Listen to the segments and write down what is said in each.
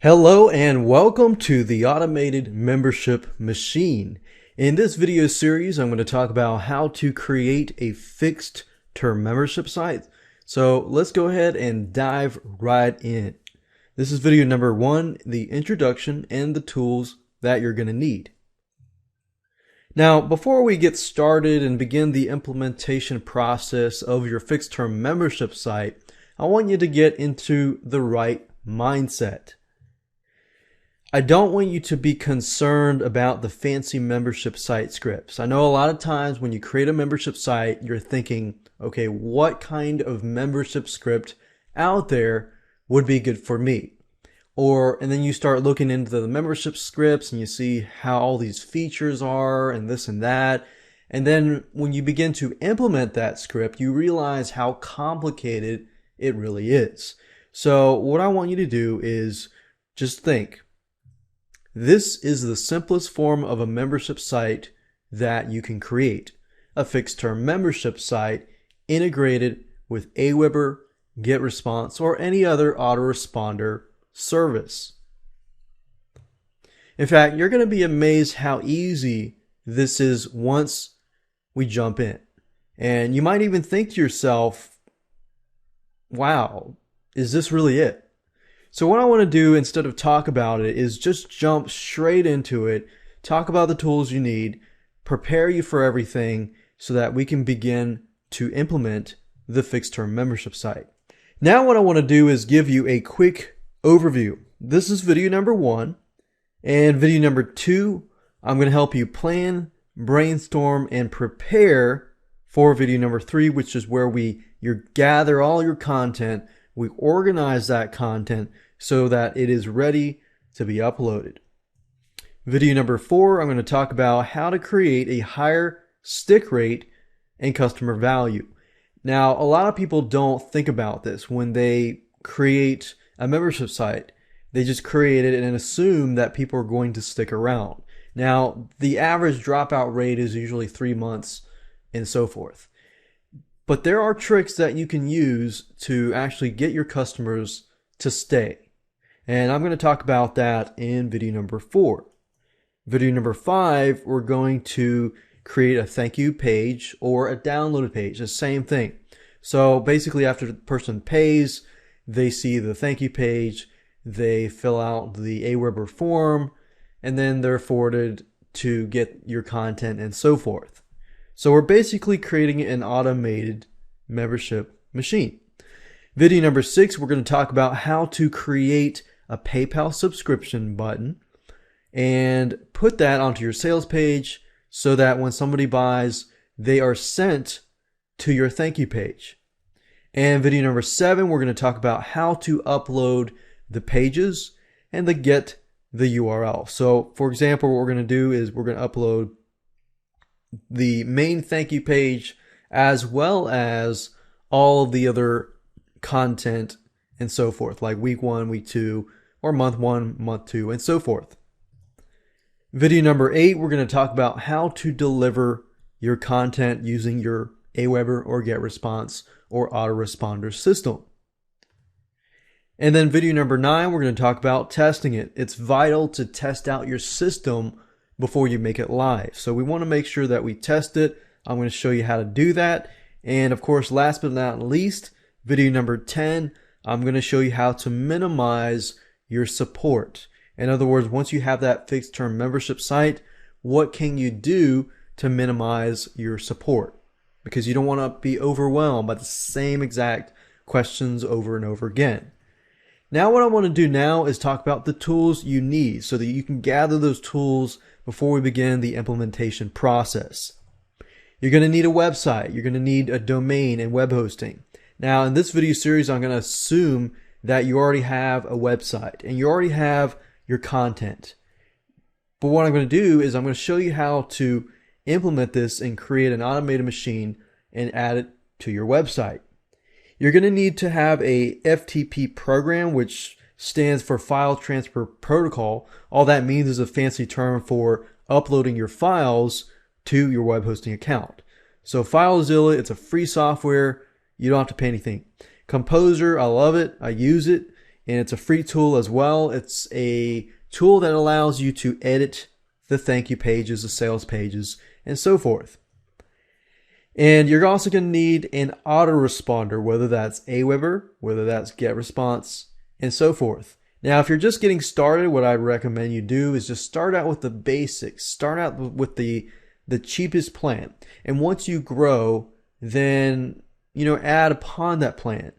Hello and welcome to the Automated Membership Machine. In this video series, I'm going to talk about how to create a fixed term membership site. So let's go ahead and dive right in. This is video number 1, the introduction and the tools that you're going to need. Now, before we get started and begin the implementation process of your fixed term membership site, I want you to get into the right mindset. I don't want you to be concerned about the fancy membership site scripts. I know a lot of times when you create a membership site, you're thinking, okay, what kind of membership script out there would be good for me? And then you start looking into the membership scripts and you see how all these features are and this and that. And then when you begin to implement that script, you realize how complicated it really is. So what I want you to do is just think, this is the simplest form of a membership site that you can create. A fixed term membership site integrated with Aweber, GetResponse, or any other autoresponder service. In fact, you're going to be amazed how easy this is once we jump in. And you might even think to yourself, wow, is this really it? So what I want to do instead of talk about it is just jump straight into it, talk about the tools you need, prepare you for everything so that we can begin to implement the fixed term membership site. Now what I want to do is give you a quick overview. This is video number 1, and video number 2, I'm going to help you plan, brainstorm, and prepare for video number 3, which is where you gather all your content. We organize that content so that it is ready to be uploaded. Video number 4, I'm going to talk about how to create a higher stick rate and customer value. Now, a lot of people don't think about this when they create a membership site. They just create it and assume that people are going to stick around. Now, the average dropout rate is usually 3 months and so forth. But there are tricks that you can use to actually get your customers to stay. And I'm going to talk about that in video number 4. Video number 5, we're going to create a thank you page or a downloaded page, the same thing. So basically after the person pays, they see the thank you page, they fill out the Aweber form, and then they're forwarded to get your content and so forth. So we're basically creating an automated membership machine. Video number 6, we're going to talk about how to create a PayPal subscription button and put that onto your sales page so that when somebody buys, they are sent to your thank you page. And video number 7, we're going to talk about how to upload the pages and get the URL. So for example, what we're going to do is we're going to upload the main thank you page as well as all of the other content and so forth, like week 1, week 2, or month 1, month 2, and so forth. Video number 8, we're going to talk about how to deliver your content using your Aweber or GetResponse or autoresponder system. And then video number 9, we're going to talk about testing it. It's vital to test out your system before you make it live. So we want to make sure that we test it. I'm going to show you how to do that. And of course, last but not least, video number 10, I'm going to show you how to minimize your support. In other words, once you have that fixed term membership site, what can you do to minimize your support? Because you don't want to be overwhelmed by the same exact questions over and over again. Now what I want to do now is talk about the tools you need so that you can gather those tools before we begin the implementation process. You're going to need a website. You're going to need a domain and web hosting. Now in this video series, I'm going to assume that you already have a website and you already have your content. But what I'm going to do is I'm going to show you how to implement this and create an automated machine and add it to your website. You're going to need to have a FTP program, which stands for File Transfer Protocol. All that means is a fancy term for uploading your files to your web hosting account. So FileZilla, it's a free software. You don't have to pay anything. Composer, I love it. I use it. and it's a free tool as well. It's a tool that allows you to edit the thank you pages, the sales pages, and so forth. And you're also going to need an autoresponder, whether that's Aweber, whether that's GetResponse, and so forth. Now, if you're just getting started, what I recommend you do is just start out with the basics. Start out with the cheapest plan. And once you grow, then, add upon that plan.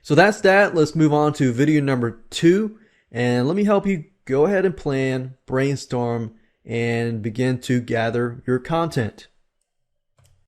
So that's that. Let's move on to video number 2. And let me help you go ahead and plan, brainstorm, and begin to gather your content.